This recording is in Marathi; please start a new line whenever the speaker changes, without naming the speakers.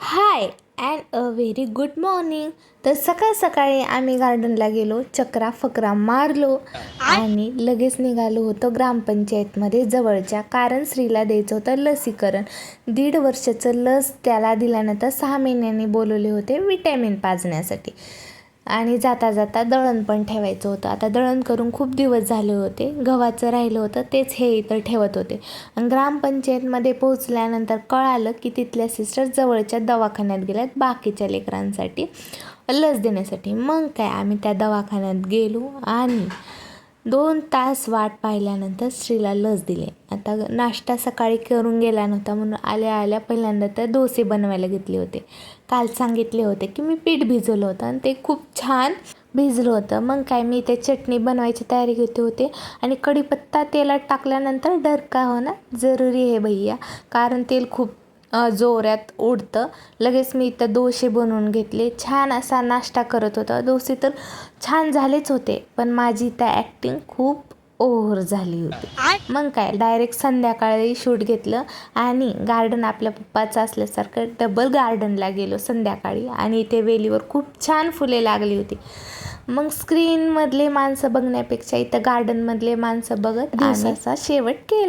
High and a very good morning. तर सकाळ सकाळी आम्ही गार्डनला गेलो, चक्रा फकरा मारलो आणि लगेच निघालो होतो ग्रामपंचायतमध्ये जवळच्या, कारण श्रीला द्यायचं होतं लसीकरण. 1.5 वर्षाचं लस त्याला दिल्यानंतर 6 महिन्यांनी बोलवले होते विटॅमिन पाजण्यासाठी. आणि जाता जाता दळण पण ठेवायचं होतं. आता दळण करून खूप दिवस झाले होते, गव्हाचं राहिलं होतं तेच हे इथं ठेवत होते. आणि ग्रामपंचायतमध्ये पोहोचल्यानंतर कळालं की तिथल्या सिस्टर जवळच्या दवाखान्यात गेल्यात बाकीच्या लेकरांसाठी लस देण्यासाठी. मग काय आम्ही त्या दवाखान्यात गेलो आणि 2 तास वाट पाहिल्यानंतर श्रीला लस दिली. आता नाश्ता सकाळी करून गेला नव्हता म्हणून आल्या आल्या पहिल्यांदा तर डोसे बनवायला घेतले होते. काल सांगितले होते की मी पीठ भिजवलं होतं आणि ते खूप छान भिजलं होतं. मग काय मी ते चटणी बनवायची तयारी घेते होते आणि कढीपत्ता तेलात टाकल्यानंतर डरका होणं जरुरी आहे भैया, कारण तेल खूप जोरात उडतं. लगेच मी इथं डोसे बनवून घेतले. छान असा नाश्ता करत होता. डोसे तर छान झालेच होते, पण माझी त्या ॲक्टिंग खूप ओव्हर झाली होती. मग काय डायरेक्ट संध्याकाळी शूट घेतलं आणि गार्डन आपल्या पप्पाचं असल्यासारखं डबल गार्डनला गेलो संध्याकाळी आणि इथे वेलीवर खूप छान फुले लागली होती. मग स्क्रीनमधले माणसं बघण्यापेक्षा इथं गार्डनमधले माणसं बघत दिवसाचा शेवट केला.